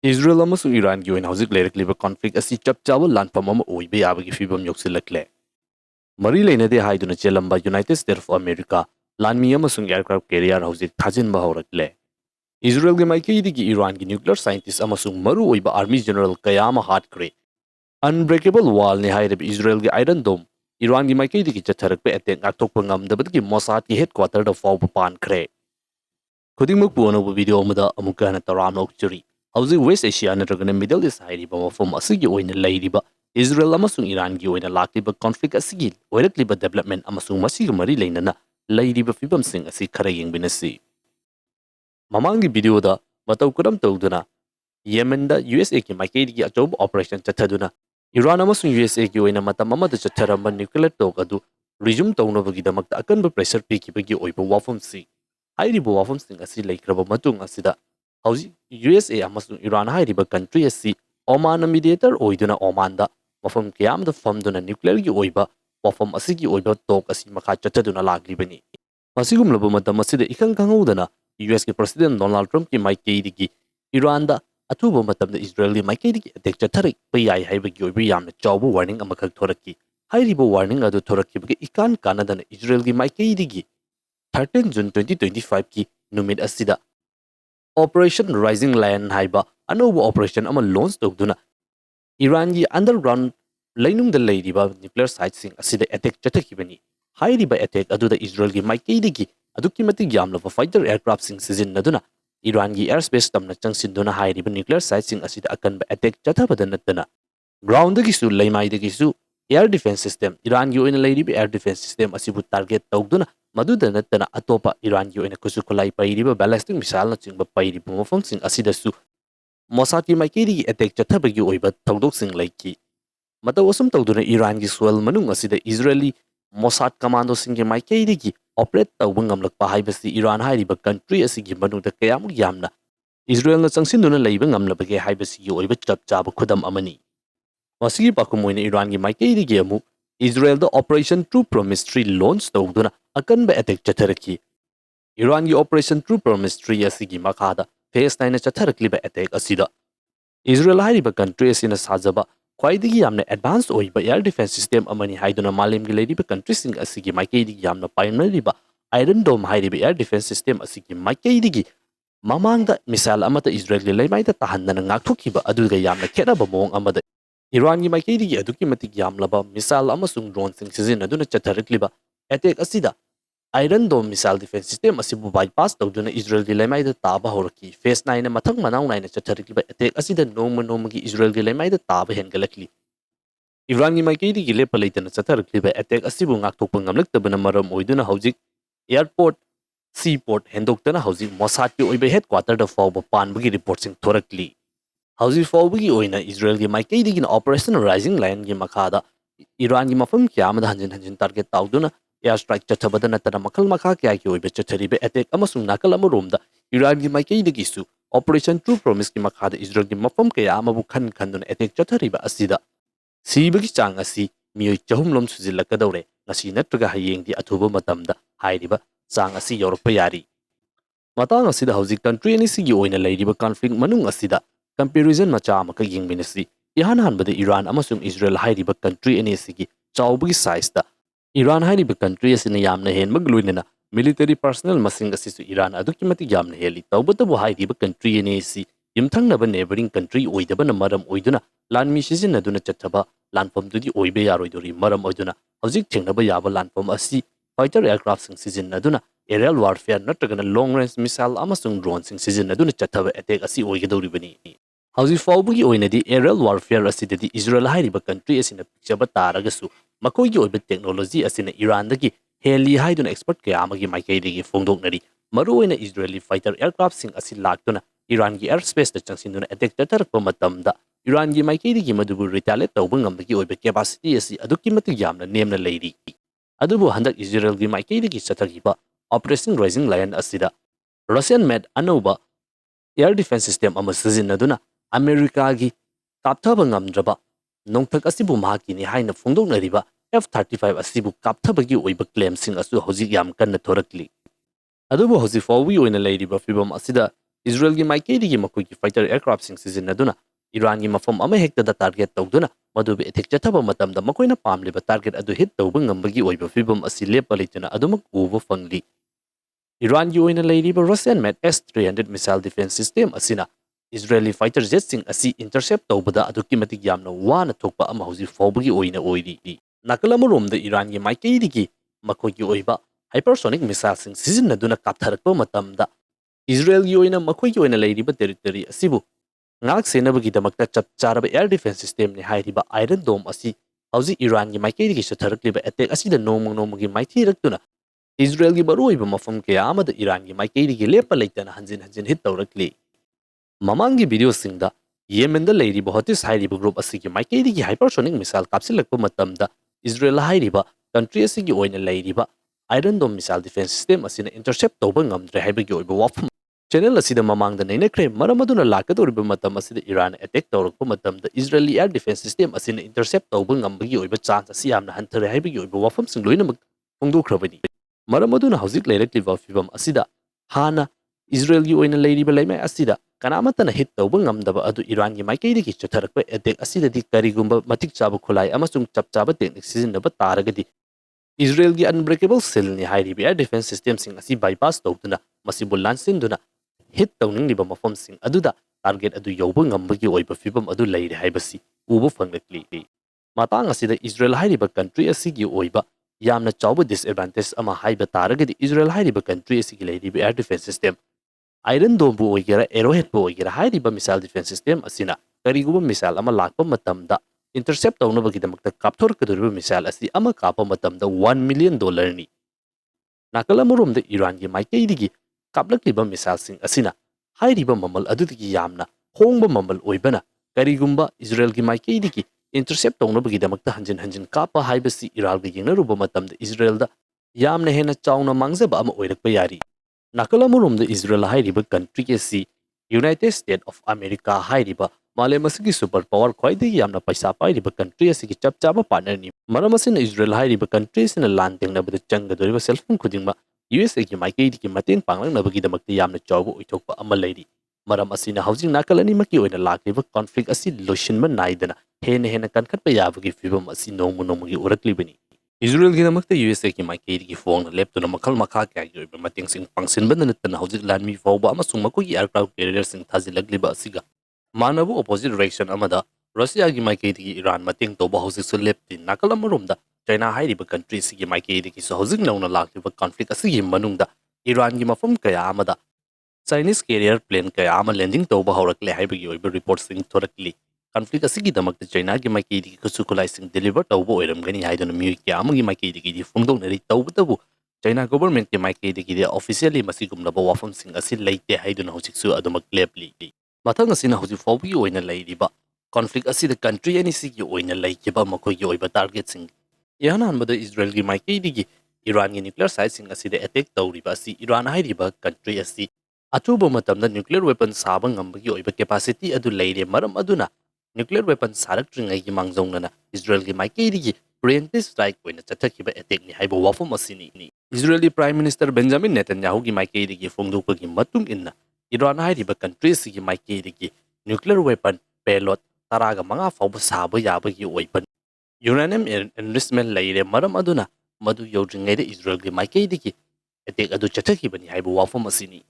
Isreal amasung Iran gi oina hojik leirakliba conflict asi chap chaba lanfam ama oibe yabagi fibam yoksilakle. Mari leinade haiduna chelamba United States of America lanmi amasung aircraft carrier hojik thajinba horakle. Israel gi maikei gi Iran gi nuclear scientist amasung maru oiba army general kayama hatkre. Unbreakable wall ni hairab Israel gi Iron Dome Iran gi maikei gi chatharakpe attack ngaktokpa ngamdabadgi Mossad gi headquarter da fawba pankre. Khudingmak puano video amada amuka na taramna ukchuri. Hauzik West Asia natragana Middle East hairiba mafam asigi oina leiriba Israel amasung Iran gi oina lakliba conflict asigi oirakliba development amasung masiga mari leinana leiriba fibam sing asi khara yengbinasi. Mamangi video da matau kuram tawduna Yemen da USA ki maikei gi achob operation chathaduna Iran amasung USA gi oina matam amada chatharamba nuclear talk adu resume tawnabagi damakta akanba pressure pikibagi oiba wafam si. Hairiba wafam sing asi laikraba matung asida Hauji USA amasung Iran hairiba country asi Oman mediator oiduna Oman da mafam kiyam da famduna nuclear gi oiba wafam asigi oiba talk asi makha chathaduna laglibani. Masigum laba matam asida ikang kangaudana US ki President Donald Trump ki maikei gi Iran da atuba matam da Israeli maikei gi attack chatharik payai haiba gi oiba yamna chawbu warning amakak thoraki. Hairiba warning adu thoraki bagi ikan kanadana Israel gi maikei gi 13 June 2025 ki numit asida Operation Rising Lion haiba anova operation ama launch tawduna Iran gi underground lainung da leiriba nuclear sites sing asida attack chathakibani hairiba attack aduda Israel gi maikei gi adukki matik yamlava fighter aircraft sing sijinnaduna Iran gi airspace tamna changsinduna hairiba nuclear sites sing asida akanba attack chathabada natana ground dagi su laimai dagi su air defense system Iran gi oina leiriba air defense system asibu target tawduna Maduda natana atopa Iran gi oina kusukulai pairiba ballistic missile na chingba pairiba mafam sing asidasu Mossad ki maikei gi attack chathabagi oiba tawdok sing laiki mataw asum tawduna Iran gi soil manung asida Israeli Mossad commando sing gi maikei gi operate tawba ngamlakpa haibasi Iran hairiba country asigi manungda kayamuk yamna Israel na changsinduna leiba ngamlabage haibasi gi oiba chap chaba khudam amani masigi pakumoina Iran gi maikei gi amu Israel da Operation True Promise 3 launch tawduna akanba attack chatharaki Iran gi Operation True Promise 3 asigi makhada phase 9 na chatharakliba attack asida Israel hairiba country asina sajaba khwaidigi yamna advanced oiba air defense system amani haiduna malim gi leiriba country sing asigi maikei gi yamna pioneeriba Iron Dome hairiba air defense system asigi maikei gi mamangda missile amata Israel gi leimaida tahanna ngakthokiba aduga yamna khenaba mong amada Iran gi maikei gi aduki matik yamlaba missile amasung drone sing sizinaduna chatharakliba attack asida Iron Dome missile defense system asibu bypass tawduna Israel gi leimaida taba horaki phase 9 na mathak manaw 9 na chatharikliba attack asida noma gi Israel gi leimaida taba hengalakli Iran gi maikei gi lepa leitana chatharikliba attack asibu ngaktokpa ngamlaktabana maram oiduna hojik airport seaport hendoktana hojik Mossad ki oiba headquarter da fawba panbagi report sing thorakli hojik fawbagi oina Israel gi maikei gi Operation Rising Lion gi makhada Iran gi mafam kyamada hanjin target tawduna airstrike chathabada natana makal makha kya ki oiba chathariba attack amasung nakal amuromda Iran gi maikei gi su Operation True Promise ki makhada Israel gi mafam kaya amabu khanduna attack chathariba asida sibagi chang asi miyoi chahumlom sujilakadawre ngasi natraga hayengdi athuba matamda hairiba chang asi yorokpa yari matang asida hojik country ani sigi oina leiriba conflict manung asida comparison macha amaka yengminasi ihan hanbada Iran amasung Israel hairiba country ani sigi chawbagi size da Iran hairiba country asina yamna hen magluinana military personnel masing asisu Iran aduki mati yamna heli tawbatabu hairiba country ani si yimthangnaba neighboring country oidabana maram oiduna lanmi sizinaduna chathaba lanfamdudi oibe yaroidori maram oiduna hojik thengnaba yaba lanfam asi fighter aircraft sing sizinaduna aerial warfare natragana long range missile amasung drone sing sizinaduna chathaba attack asi oigedoribani hojik fawbagi oinadi aerial warfare asidadi Israel hairiba country asina pikchaba taragasu makoigi oiba technology asina Iran dagi heli haiduna expert kaya amagi maikei dagi fongdoknari maru oina Israeli fighter aircraft sing asi laktuna Iran gi airspace da changsinduna attack tatharakpa matamda Iran gi maikei dagi madubu retaliate tawba ngambagi oiba capacity asi adukki matik yamna nemna leiri adubu handak Israel gi maikei dagi chathagiba Operation Rising Lion asida Russian made anova air defense system ama sizinaduna America gi kapthaba ngamdraba nongthak asibu mahakini haina fongdoknariba F-35 asibu kapthabagi oiba claim sing asu hojik yam kanna thorakli adubu hojik fawi oina leiriba fibam asida Israelgi maikeidigi makoigi fighter aircraft sing sizinaduna Irangi mafam ama hektada target tawduna madubi etek chathaba matamda makoina pamliba target adu hit tawba ngambagi oiba fibam asi lepa leituna adumak uba fangli. Irangi oina leiriba Russian made S-300 missile defense system asina Israeli fighter jet sing asi intercept tawbada aduki matik yamna wana thokpa ama hauji fawbagi oina oiri. Nakalama romda Irangi maikeidigi makoigi oiba hypersonic missile sing sizinaduna kaptharakpa matamda Israelgi oina makoigi oina leiriba territory asibu ngak senabagidamagta chap charaba air defense system ni hairiba Iron Dome asi hauji Irangi maikeidigi satharakliba attack asida nomagi maithirakuna Israelgi baruiba mafam kaya amada Irangi maikeidigi lepa leitana hanjin hit tawrakli. Mamangi video singda Yemen da leiriba Houthis hairiba group asigi maikeidigi hypersonic missile kapsilakpa matamda Israel hairiba country asigi oina leiriba Iron Dome missile defense system asina intercept tawba ngamdre haibagi oiba wafam channel asida mamangda nainakre maramaduna lakadoriba matam asida Iran attack tawrakpa matamda Israeli air defense system asina intercept tawba ngambagi oiba chance asi yamna hanthare haibagi oiba wafam sing loinamak fongdokhrabani. Maramaduna hauzik leirakliba fibam asida hana Israelgi oina leiriba leimai asida kanamatana hit tawba ngamdaba adu Irangi maikeidigi chatharakpa attack asidadi karigumba matik chaba khulai amasung chapchaba technique sizinaba taragadi Israelgi unbreakable cell ni hairiba air defense system sing asi bypass tawduna masibu lansinduna hit tawningliba mafam sing aduda target adu yawba ngambagi oiba fibam adu leire haibasi ubu fanglakli. Matang asida Israel hairiba country asigi oiba yamna chawba disadvantage ama haiba taragadi Israel hairiba country asigi leiriba air defense system Iron Dome bu oigera Arrowhead bu oigera hairiba missile defense system asina kariguba missile ama lakpa matamda intercept tawnabagidamakta kapthorkadoriba missile asi ama kapa matamda $1 million ni. Nakalamurumda Irangi maikeidigi kaplakliba missile sing asina hairiba mamal adudigi yamna hongba mamal oibana karigumba Israelgi maikeidigi intercept tawnabagidamakta hanjin kapa haibasi Iralga yengnaruba matamda Israelda yamna hena chawna mangzaba ama oirakpa yari. Nakalamurumda Israel hairiba country asi United States of America hairiba Malemasigi superpower khwaidagi yamna paisa pairiba country asigi chapchaba partner ni. Maramasina Israel hairiba country sina landingnabada changadoriba selfon khudingma USA gi maikeidigi mateng panglangnabagidamagta yamna chawba oithokpa ama leiri. Maram asina housing nakalani maki oina lakliba conflict asi loishinba naidana hena kankhatpa yabagi fibam asi nomugi uraklibani. Israel gidamakta USA ki maikeidigi phone laptop na makal makha kya gi oiba mating sing pangsinba natana housing landmi fawba amasung makogi aircraft carrier sing thazilagliba asiga manabu opposite direction amada Russia gi maikeidigi Iran mating toba housing so lepti nakalamurumda China hairiba country sigi maikeidigi so housing launa lakliba conflict asigi manungda Iran gi mafam kaya amada Chinese carrier plane kaya ama landing toba haurakle haibagi oiba report sing thorakli conflict asigi damakta China gi maikeidigi kusukulai sing deliver tawba oiramgani haiduna mui kya amagi maikeidigi di fungdonari tawbatabu China government ki maikeidigi di officially masigumlaba wafam sing asi leite haiduna hojiksu adumak lepli mathang asina hoji fawbi oina leiriba conflict asida country ani sigi oina leikiba makogi oiba target sing yana anbada Israel gi maikeidigi Iran gi nuclear site sing asida attack tawriba asi Iran hairiba country asi atuba matamda nuclear weapon saba ngambagi oiba capacity adu leire maram aduna nuclear weapon sarakringai gi mangjongnana Israel gi maikeidigi preemptive strike oina chathakiba attack ni haiba wafam asini Israeli Prime Minister Benjamin Netanyahu gi maikeidigi fongdokpagi matung inna Iran hairiba country sigi maikeidigi nuclear weapon payload taraga manga fawba saba yabagi oiban uranium enrichment leire maram aduna madu yodringaida Israel gi maikeidigi attack adu chathakibani haiba wafam asini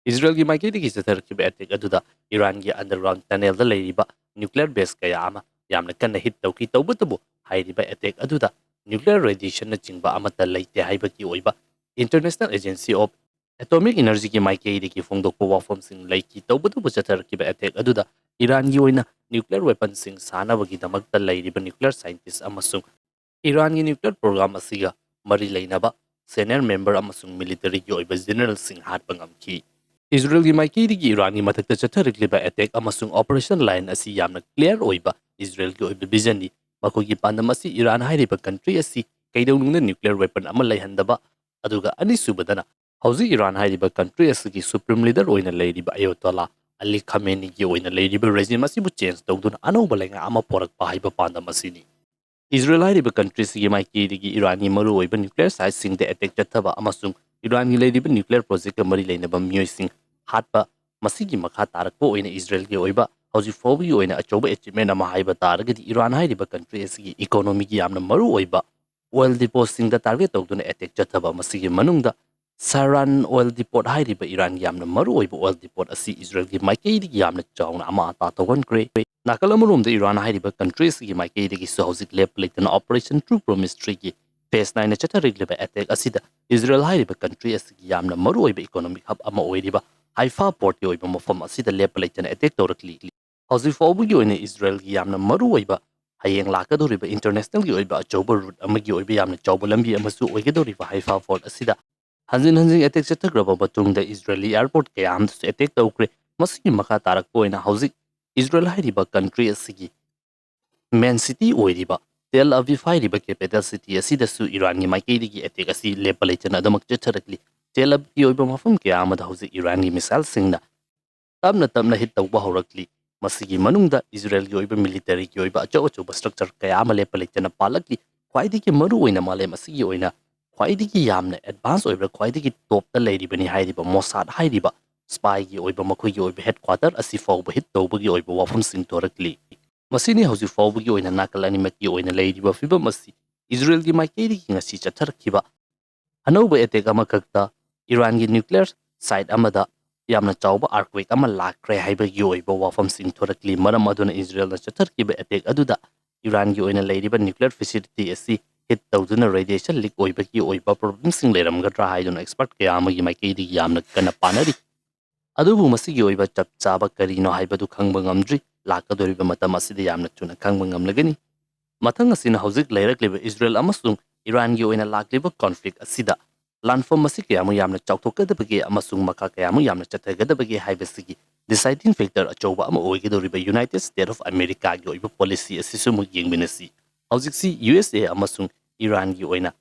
Israel gi maikeidigi chatharkiba attack aduda Iran gi underground tunnel da leiriba nuclear base kaya ama yamna kanna hit tawki tawbatabu hairiba attack aduda nuclear radiation na chingba amata leite haibaki oiba International Agency of Atomic Energy ki maikeidigi fongdokpa wafam sing leiki tawbatabu chatharkiba attack aduda Iran gi oina nuclear weapon sing sanabagi damakta leiriba nuclear scientist amasung Iran gi nuclear program asiga mari leinaba senior member amasung military gi oiba general sing hatpa ngamki Israel gi maikeidigi Iran gi mathakta chatharikliba attack amasung operation line asi yamna clear oiba Israel gi oiba vision ni makogi pandam asi Iran hairiba country asi kaidonungna nuclear weapon ama leihandaba aduga ani subadana hauzi Iran hairiba country asigi supreme leader oina leiriba Ayatollah Ali Khamenei gi oina leiriba regime asibu change tawduna anauba lenga ama porakpa haiba pandam asini Israel hairiba country sigi maikeidigi Iran gi maru oiba nuclear site sing de attack chathaba amasung Iran gi leiriba nuclear project ka mari leinaba miyoi sing hatpa ꯃꯁꯤꯒꯤ ꯃꯈꯥ ꯇꯥꯔꯛꯄ ꯑꯣꯏꯅ ꯏꯖꯔꯦꯜꯒꯤ ꯑꯣꯏꯕ ꯍꯧꯖꯤꯛ ꯐꯥꯎꯕꯒꯤ ꯑꯣꯏꯅ ꯑꯆꯧꯕ ꯑꯦꯆꯤꯞꯃꯦꯟ ꯑꯃ ꯍꯥꯏꯕ ꯇꯥꯔꯒꯗꯤ ꯏꯔꯥꯟ ꯍꯥꯏꯔꯤꯕ ꯀꯟꯇ꯭ꯔꯤ ꯑꯁꯤꯒꯤ ꯏꯀꯣꯅꯣꯃꯤꯒꯤ ꯌꯥꯝꯅ ꯃꯔꯨ ꯑꯣꯏꯕ ꯑꯣꯏꯜ ꯗꯤꯄꯣꯠꯁꯤꯡꯗ ꯇꯥꯔꯒꯦꯠ ꯇꯧꯗꯨꯅ ꯑꯦꯇꯦꯛ ꯆꯠꯊꯕ ꯃꯁꯤꯒꯤ ꯃꯅꯨꯡꯗ ꯁꯥꯔꯥꯟ ꯑꯣꯏꯜ ꯗꯤꯄꯣꯠ ꯍꯥꯏꯔꯤꯕ ꯏꯔꯥꯟꯒꯤ ꯌꯥꯝꯅ ꯃꯔꯨ ꯑꯣꯏꯕ ꯑꯣꯏꯜ ꯗꯤꯄꯣꯠ ꯑꯁꯤ ꯏꯖꯔꯦꯜꯒꯤ ꯃꯥꯏꯀꯩꯗꯒꯤ ꯌꯥꯝꯅ ꯆꯥꯎꯅ ꯑꯃꯥꯡ ꯑꯇꯥ ꯇꯧꯍꯟꯈ꯭ꯔꯦ ꯅꯥꯀꯜ ꯑꯃꯔꯣꯝꯗ ꯏꯔꯥꯟ ꯍꯥꯏꯔꯤꯕ ꯀꯟꯇ꯭ꯔꯤ ꯑꯁꯤꯒꯤ ꯃꯥꯏꯀꯩꯗꯒꯤꯁꯨ ꯍꯧꯖꯤꯛ ꯂꯦꯞꯄ ꯂꯩꯇꯅ ꯑꯣꯄꯔꯦꯁꯟ ꯇ꯭ꯔꯨ ꯄ꯭ꯔꯣꯃꯤꯁ 3ꯒꯤ ꯐꯦꯁ 9ꯅ ꯆꯠꯊꯔꯛꯂꯤꯕ ꯑꯦꯇꯦꯛ ꯑꯁꯤꯗ ꯏꯖꯔꯦꯜ ꯍꯥꯏꯔꯤꯕ ꯀꯟꯇ꯭ꯔꯤ ꯑꯁꯤꯒꯤ ꯌꯥꯝꯅ ꯃꯔꯨ ꯑꯣꯏꯕ ꯏꯀꯣꯅꯣꯃꯤꯛ ꯍꯕ ꯑꯃ ꯑꯣꯏꯔꯤꯕ ꯍꯥꯏꯐꯥ ꯄꯣꯔꯠꯀꯤ ꯑꯣꯏꯕ ꯃꯐꯝ ꯑꯁꯤꯗ ꯂꯦꯞꯄ ꯂꯩꯇꯅ ꯑꯦꯇꯦꯛ ꯇꯧꯔꯛꯂꯤ ꯍꯧꯖꯤꯛ ꯐꯥꯎꯕꯒꯤ ꯑꯣꯏꯅ ꯏꯖꯔꯦꯜꯒꯤ ꯌꯥꯝꯅ ꯃꯔꯨ ꯑꯣꯏꯕ ꯍꯌꯦꯡ ꯂꯥꯛꯀꯗꯧꯔꯤꯕ ꯏꯟꯇꯔꯅꯦꯁꯅꯦꯜꯒꯤ ꯑꯣꯏꯕ ꯑꯆꯧꯕ ꯔꯨꯠ ꯑꯃꯒꯤ ꯑꯣꯏꯕ ꯌꯥꯝꯅ ꯆꯥꯎꯕ ꯂꯝꯕꯤ ꯑꯃꯁꯨ ꯑꯣꯏꯒꯗꯧꯔꯤꯕ ꯍꯥꯏꯐꯥ ꯄꯣꯔꯠ ꯑꯁꯤꯗ ꯍꯟꯖꯤꯟ ꯍꯟꯖꯤꯟ ꯑꯦꯇꯦꯛ ꯆꯠꯊꯈ꯭ꯔꯕ ꯃꯇꯨꯡꯗ ꯏꯖꯔꯦꯂꯤ ꯑꯦꯌꯔꯄꯣꯔꯠ ꯀꯌꯥ ꯑꯃꯗꯁꯨ ꯑꯦꯇꯦꯛ ꯇꯧꯈ꯭ꯔꯦ ꯃꯁꯤꯒꯤ ꯃꯈꯥ ꯇꯥꯔꯛꯄ ꯑꯣꯏꯅ ꯍꯧꯖꯤꯛ ꯏꯖꯔꯦꯜ ꯍꯥꯏꯔꯤꯕ ꯀꯟꯇ꯭ꯔꯤ ꯑꯁꯤꯒꯤ ꯃꯦꯟ ꯁꯤꯇꯤ ꯑꯣꯏꯔꯤꯕ ꯇꯦꯜ ꯑꯕꯤꯕ ꯍꯥꯏꯔꯤꯕ ꯀꯦꯄꯤꯇꯦꯜ ꯁꯤꯇꯤ ꯑꯁꯤꯗꯁꯨ ꯏꯔꯥꯟꯒꯤ ꯃꯥꯏꯀꯩꯗꯒꯤ ꯑꯦꯇꯦꯛ ꯑꯁꯤ ꯂꯦꯞꯄ ꯂꯩꯇꯅ ꯑꯗꯨꯃꯛ ꯆꯠꯊꯔꯛꯂꯤ ꯇꯦꯜ ꯑꯕꯤꯕꯒꯤ ꯑꯣꯏꯕ ꯃꯐꯝ ꯀꯌꯥ ꯑꯃꯗ ꯍꯧꯖꯤꯛ ꯏꯔꯥꯟꯒꯤ ꯃꯤꯁꯥꯏꯜꯁꯤꯡꯅ ꯇꯞꯅ ꯇꯞꯅ ꯍꯤꯠ ꯇꯧꯕ ꯍꯧꯔꯛꯂꯤ ꯃꯁꯤꯒꯤ ꯃꯅꯨꯡꯗ ꯏꯖꯔꯦꯜꯒꯤ ꯑꯣꯏꯕ ꯃꯤꯂꯤꯇꯔꯤꯒꯤ ꯑꯣꯏꯕ ꯑꯆꯧ ꯑꯆꯧꯕ ꯁ꯭ꯇ꯭ꯔꯛꯆꯔ ꯀꯌꯥ ꯑꯃ ꯂꯦꯞꯄ ꯂꯩꯇꯅ ꯄꯥꯜꯂꯛꯂꯤ ꯈ꯭ꯋꯥꯏꯗꯒꯤ ꯃꯔꯨ ꯑꯣꯏꯅ ꯃꯥꯂꯦꯝ ꯑꯁꯤꯒꯤ ꯑꯣꯏꯅ ꯈ꯭ꯋꯥꯏꯗꯒꯤ ꯌꯥꯝꯅ ꯑꯦꯗꯚꯥꯟꯁ ꯑꯣꯏꯕ ꯈ꯭ꯋꯥꯏꯗꯒꯤ ꯇꯣꯞꯇ ꯂꯩꯔꯤꯕꯅꯤ ꯍꯥꯏꯔꯤꯕ ꯃꯣꯁꯥꯗ ꯍꯥꯏꯔꯤꯕ ꯁ꯭ꯄꯥꯏꯒꯤ ꯑꯣꯏꯕ ꯃꯈꯣꯏꯒꯤ ꯑꯣꯏꯕ ꯍꯦꯗꯀ꯭ꯋꯥꯇꯔ ꯑꯁꯤ ꯐꯥꯎꯕ ꯍꯤꯠ ꯇꯧꯕꯒꯤ ꯑꯣꯏꯕ ꯋꯥꯐꯝꯁꯤꯡ ꯊꯣꯔꯛꯂꯤ ꯃꯁꯤꯅꯤ ꯍꯧꯖꯤꯛ ꯐꯥꯎꯕꯒꯤ ꯑꯣꯏꯅ ꯅꯥꯀꯜ ꯑꯅꯤꯃꯛꯀꯤ ꯑꯣꯏꯅ ꯂꯩꯔꯤꯕ ꯐꯤꯚꯝ ꯑꯁꯤ ꯏꯖꯔꯦꯜꯒꯤ ꯃꯥꯏꯀꯩꯗꯒꯤ ꯉꯁꯤ ꯆꯠꯊꯔꯛꯈꯤꯕ ꯑꯅꯧꯕ ꯑꯦꯇꯦꯛ ꯑꯃꯈꯛꯇ ꯏꯔꯥꯟꯒꯤ ꯅ꯭ꯌꯨꯀ꯭ꯂꯤꯌꯔ ꯁꯥꯏꯠ ꯑꯃꯗ ꯌꯥꯝꯅ ꯆꯥꯎꯕ ꯑꯥꯔꯀ꯭ꯋꯦꯛ ꯑꯃ ꯂꯥꯛꯈ꯭ꯔꯦ ꯍꯥꯏꯕꯒꯤ ꯑꯣꯏꯕ ꯋꯥꯐꯝꯁꯤꯡ ꯊꯣꯔꯛꯂꯤ ꯃꯔꯝ ꯑꯗꯨꯅ ꯏꯖꯔꯦꯜꯅ ꯆꯠꯊꯔꯛꯈꯤꯕ ꯑꯦꯇꯦꯛ ꯑꯗꯨꯗ ꯏꯔꯥꯟꯒꯤ ꯑꯣꯏꯅ ꯂꯩꯔꯤꯕ ꯅ꯭ꯌꯨꯀ꯭ꯂꯤꯌꯔ ꯐꯦꯁꯤꯂꯤꯇꯤ ꯑꯁꯤ ꯍꯤꯠ ꯇꯧꯗꯨꯅ ꯔꯦꯗꯤꯌꯦꯁꯟ ꯂꯤꯛ ꯑꯣꯏꯕꯒꯤ ꯑꯣꯏꯕ ꯄ꯭ꯔꯣꯕ꯭ꯂꯦꯝꯁꯤꯡ ꯂꯩꯔꯝꯒꯗ꯭ꯔꯥ ꯍꯥꯏꯗꯨꯅ ꯑꯦꯛꯁꯄꯔꯠ ꯀꯌꯥ ꯑꯃꯒꯤ ꯃꯥꯏꯀꯩꯗꯒꯤ ꯌꯥꯝꯅ ꯀꯟꯅ ꯄꯥꯅꯔꯤ ꯑꯗꯨꯕꯨ ꯃꯁꯤꯒꯤ ꯑꯣꯏꯕ ꯆꯞ ꯆꯥꯕ ꯀꯔꯤꯅꯣ ꯍꯥꯏꯕꯗꯨ ꯈꯪꯕ ꯉꯝꯗ꯭ꯔꯤ ꯂꯥꯛꯀꯗꯧꯔꯤꯕ ꯃꯇꯝ ꯑꯁꯤꯗ ꯌꯥꯝꯅ ꯊꯨꯅ ꯈꯪꯕ ꯉꯝꯂꯒꯅꯤ ꯃꯊꯪ ꯑꯁꯤꯅ ꯍꯧꯖꯤꯛ ꯂꯩꯔꯛꯂꯤꯕ ꯏꯖꯔꯦꯜ ꯑꯃꯁꯨꯡ ꯏꯔꯥꯟꯒꯤ ꯑꯣꯏꯅ ꯂꯥꯛꯂꯤꯕ ꯀꯣꯟꯐ꯭ꯂꯤꯛ ꯑꯁꯤꯗ ꯂꯥꯟꯐꯝ ꯑꯁꯤ ꯀꯌꯥꯃꯨꯛ ꯌꯥꯝꯅ ꯆꯥꯎꯊꯣꯛꯀꯗꯕꯒꯦ ꯑꯃꯁꯨꯡ ꯃꯈꯥ ꯀꯌꯥꯃꯨꯛ ꯌꯥꯝꯅ ꯆꯠꯊꯒꯗꯕꯒꯦ ꯍꯥꯏꯕꯁꯤꯒꯤ ꯗꯤꯁꯥꯏꯗꯤꯡ ꯐꯦꯛꯇꯔ ꯑꯆꯧꯕ ꯑꯃ ꯑꯣꯏꯒꯗꯧꯔꯤꯕ ꯌꯨꯅꯥꯏꯇꯦꯗ ꯁ꯭ꯇꯦꯠ ꯑꯣꯐ ꯑꯃꯦꯔꯤꯀꯥꯒꯤ ꯑꯣꯏꯕ ꯄꯣꯂꯤꯁꯤ ꯑꯁꯤꯁꯨ ꯑꯃꯨꯛ ꯌꯦꯡꯃꯤꯟꯅꯁꯤ ꯍꯧꯖꯤꯛꯁꯤ USA ꯑꯃꯁꯨꯡ ꯏꯔꯥꯟꯒꯤ ꯑꯣꯏꯅ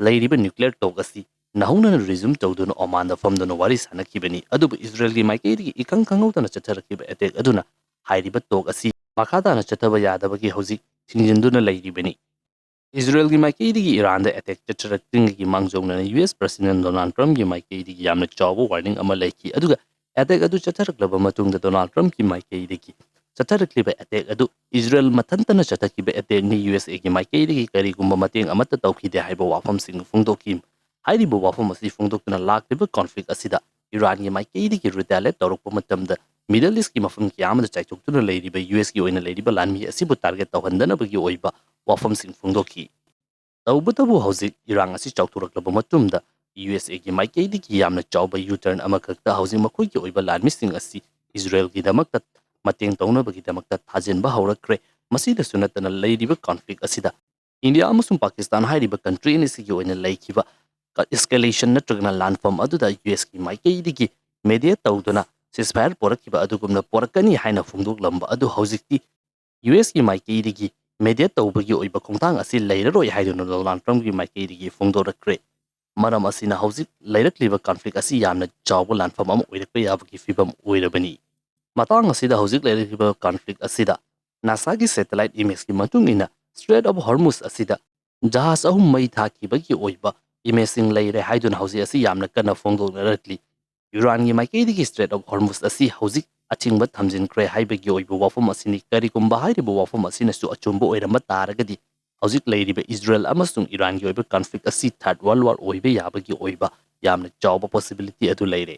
ꯂꯩꯔꯤꯕ ꯅ꯭ꯌꯨꯀ꯭ꯂꯤꯌꯔ ꯇꯣꯛ ꯑꯁꯤ ꯅꯍꯧꯅꯅ ꯔꯤꯖꯨꯝ ꯇꯧꯗꯨꯅ ꯑꯣꯃꯥꯟꯗ ꯐꯝꯗꯨꯅ ꯋꯥꯔꯤ ꯁꯥꯟꯅꯈꯤꯕꯅꯤ ꯑꯗꯨꯕꯨ ꯏꯖꯔꯦꯜꯒꯤ ꯃꯥꯏꯀꯩꯗꯒꯤ ꯏꯈꯪ ꯈꯪꯍꯧꯗꯅ ꯆꯠꯊꯔꯛꯈꯤꯕ ꯑꯦꯇꯦꯛ ꯑꯗꯨꯅ ꯍꯥꯏꯔꯤꯕ ꯇꯣꯛ ꯑꯁꯤ ꯃꯈꯥ ꯇꯥꯅ ꯆꯠꯊꯕ ꯌꯥꯗꯕꯒꯤ ꯍꯧꯖꯤꯛ ꯊꯤꯡꯖꯤꯟꯗꯨꯅ ꯂꯩꯔꯤꯕꯅꯤ ꯏꯖꯔꯦꯜꯒꯤ ꯃꯥꯏꯀꯩꯗꯒꯤ ꯏꯔꯥꯟꯗ ꯑꯦꯇꯦꯛ ꯆꯠꯊꯔꯛꯇ꯭ꯔꯤꯉꯩꯒꯤ ꯃꯥꯡꯖꯧꯅꯅ US ꯄ꯭ꯔꯁꯤꯗꯦꯟ ꯗꯣꯅꯥꯜꯗ ꯇ꯭ꯔꯝꯞꯀꯤ ꯃꯥꯏꯀꯩꯗꯒꯤ ꯌꯥꯝꯅ ꯆꯥꯎꯕ ꯋꯥꯔꯅꯤꯡ ꯑꯃ ꯂꯩꯈꯤ ꯑꯗꯨꯒ ꯑꯦꯇꯦꯛ ꯑꯗꯨ ꯆꯠꯊꯔꯛꯂꯕ ꯃꯇꯨꯡꯗ ꯗꯣꯅꯥꯜꯗ ꯇ꯭ꯔꯝꯞꯀꯤ ꯃꯥꯏꯀꯩꯗꯒꯤ ꯆꯠꯊꯔꯛꯂꯤꯕ ꯑꯦꯇꯦꯛ ꯑꯗꯨ ꯏꯖꯔꯦꯜ ꯃꯊꯟꯇꯅ ꯆꯠꯊꯈꯤꯕ ꯑꯦꯇꯦꯛꯅꯤ USAꯒꯤ ꯃꯥꯏꯀꯩꯗꯒꯤ ꯀꯔꯤꯒꯨꯝꯕ ꯃꯇꯦꯡ ꯑꯃꯠꯇ ꯇꯧꯈꯤꯗꯦ ꯍꯥꯏꯕ ꯋꯥꯐꯝꯁꯤꯡ ꯐꯣꯡꯗꯣꯛꯈꯤ ꯍꯥꯏꯔꯤꯕ ꯋꯥꯐꯝ ꯑꯁꯤ ꯐꯣꯡꯗꯣꯛꯇꯨꯅ ꯂꯥꯛꯂꯤꯕ ꯀꯣꯟꯐ꯭ꯂꯤꯛ ꯑꯁꯤꯗ ꯏꯔꯥꯟꯒꯤ ꯃꯥꯏꯀꯩꯗꯒꯤ ꯔꯤꯇꯦꯂꯦꯠ ꯇꯧꯔꯛꯄ ꯃꯇꯝꯗ ꯃꯤꯗꯜ ꯏꯁꯀꯤ ꯃꯐꯝ ꯀꯌꯥ ꯑꯃꯗ ꯆꯥꯏꯊꯣꯛꯇꯨꯅ ꯂꯩꯔꯤꯕ USꯒꯤ ꯑꯣꯏꯅ ꯂꯩꯔꯤꯕ ꯂꯥꯟꯃꯤ ꯑꯁꯤꯕꯨ ꯇꯥꯔꯒꯦꯠ ꯇꯧꯍꯟꯗꯅꯕꯒꯤ ꯑꯣꯏꯕ ꯋꯥꯐꯝꯁꯤꯡ ꯐꯣꯡꯗꯣꯛꯈꯤ ꯇꯧꯕꯇꯕꯨ ꯍꯧꯖꯤꯛ ꯏꯔꯥꯡ ꯑꯁꯤ ꯆꯥꯎꯊꯣꯔꯛꯂꯕ ꯃꯇꯨꯡꯗ USAꯒꯤ ꯃꯥꯏꯀꯩꯗꯒꯤ ꯌꯥꯝꯅ ꯆꯥꯎꯕ ꯌꯨꯇꯔꯟ ꯑꯃꯈꯛꯇ ꯍꯧꯖꯤꯛ ꯃꯈꯣꯏꯒꯤ ꯑꯣꯏꯕ ꯂꯥꯟꯃꯤꯁꯤꯡ ꯑꯁꯤ ꯏꯖꯔꯦꯜꯒꯤꯗꯃꯛꯇ ꯃꯇꯦꯡ ꯇꯧꯅꯕꯒꯤꯗꯃꯛꯇ ꯊꯥꯖꯤꯟꯕ ꯍꯧꯔꯛꯈ꯭ꯔꯦ ꯃꯁꯤꯗꯁꯨ ꯅꯠꯇꯅ ꯂꯩꯔꯤꯕ ꯀꯣꯟꯐ꯭ꯂꯤꯛ ꯑꯁꯤꯗ ꯏꯟꯗꯤꯌꯥ ꯑꯃꯁꯨꯡ ꯄꯥꯀꯤꯁꯇꯥꯟ ꯍꯥꯏꯔꯤꯕ ꯀꯟꯇ꯭ꯔꯤ ꯑꯅꯤꯁꯤꯒꯤ ꯑꯣꯏꯅ ꯂꯩꯈꯤꯕ ꯏꯁꯀꯦꯂꯦꯁꯟ ꯅꯠꯇ꯭ꯔꯒꯅ ꯂꯥꯟꯐꯝ ꯑꯗꯨꯗ USꯒꯤ ꯃꯥꯏꯀꯩꯗꯒꯤ ꯃꯦꯗꯤꯌꯦꯠ ꯇꯧꯗꯨꯅ ꯁꯤꯁꯐꯥꯌꯔ ꯄꯣꯔꯛꯈꯤꯕ ꯑꯗꯨꯒꯨꯝꯅ ꯄꯣꯔꯛꯀꯅꯤ ꯍꯥꯏꯅ ꯐꯣꯡꯗꯣꯛꯂꯝꯕ ꯑꯗꯨ ꯍꯧꯖꯤꯛꯇꯤ USꯒꯤ ꯃꯥꯏꯀꯩꯗꯒꯤ ꯃꯦꯗꯤꯌꯦꯠ ꯇꯧꯕꯒꯤ ꯑꯣꯏꯕ ꯈꯣꯡꯊꯥꯡ ꯑꯁꯤ ꯂꯩꯔꯔꯣꯏ ꯍꯥꯏꯗꯨꯅ ꯗꯣꯅꯥꯜꯗ ꯇ꯭ꯔꯝꯞꯀꯤ ꯃꯥꯏꯀꯩꯗꯒꯤ ꯐꯣꯡꯗꯣꯔꯛꯈ꯭ꯔꯦ ꯃꯔꯝ ꯑꯁꯤꯅ ꯍꯧꯖꯤꯛ ꯂꯩꯔꯛꯂꯤꯕ ꯀꯟꯐ꯭ꯂꯤꯛ ꯑꯁꯤ ꯌꯥꯝꯅ ꯆꯥꯎꯕ ꯂꯥꯟꯐꯝ ꯑꯃ ꯑꯣꯏꯔꯛꯄ ꯌꯥꯕꯒꯤ ꯐꯤꯚꯝ ꯑꯣꯏꯔꯕꯅꯤ ꯃꯇꯥꯡ ꯑꯁꯤꯗ ꯍꯧꯖꯤꯛ ꯂꯩꯔꯛꯂꯤꯕ ꯀꯟꯐ꯭ꯂꯤꯛ ꯑꯁꯤꯗ ꯅꯥꯁꯥꯒꯤ ꯁꯦꯇꯦꯂꯥꯏꯠ ꯏꯃꯦꯖꯀꯤ ꯃꯇꯨꯡ ꯏꯟꯅ ꯁ꯭ꯇ꯭ꯔꯦꯠ ꯑꯣꯐ ꯍꯣꯔꯃꯨꯁ ꯑꯁꯤꯗ ꯖꯍꯥꯖ ꯑꯍꯨꯝ ꯃꯩ ꯊꯥꯈꯤꯕꯒꯤ ꯑꯣꯏꯕ ꯏꯃꯦꯖꯁꯤꯡ ꯂꯩꯔꯦ ꯍꯥꯏꯗꯨꯅ ꯍꯧꯖꯤꯛ ꯑꯁꯤ ꯌꯥꯝꯅ ꯀꯟꯅ ꯐꯣꯡꯗꯣꯛꯅꯔꯛꯂꯤ ꯏꯔꯥꯟꯒꯤ ꯃꯥꯏꯀꯩꯗꯒꯤ ꯁ꯭ꯇ꯭ꯔꯦꯠ ꯑꯣꯐ ꯍꯣꯔꯃꯨꯁ ꯑꯁꯤ ꯍꯧꯖꯤꯛ ꯑꯊꯤꯡꯕ ꯊꯝꯖꯤꯟꯈ꯭ꯔꯦ ꯍꯥꯏꯕꯒꯤ ꯑꯣꯏꯕ ꯋꯥꯐꯝ ꯑꯁꯤꯅꯤ ꯀꯔꯤꯒꯨꯝꯕ ꯍꯥꯏꯔꯤꯕ ꯋꯥꯐꯝ ꯑꯁꯤꯅꯁꯨ ꯑꯆꯨꯝꯕ ꯑꯣꯏꯔꯝꯕ ꯇꯥꯔꯒꯗꯤ ꯍꯧꯖꯤꯛ ꯂꯩꯔꯤꯕ ꯏꯖꯔꯦꯜ ꯑꯃꯁꯨꯡ ꯏꯔꯥꯟꯒꯤ ꯑꯣꯏꯕ ꯀꯟꯐ꯭ꯂꯤꯛ ꯑꯁꯤ ꯊꯥꯔꯠ ꯋꯥꯔꯜ ꯋꯥꯔ ꯑꯣꯏꯕ ꯌꯥꯕꯒꯤ ꯑꯣꯏꯕ ꯌꯥꯝꯅ ꯆꯥꯎꯕ ꯄꯣꯁꯤꯕꯤꯂꯤꯇꯤ ꯑꯗꯨ ꯂꯩꯔꯦ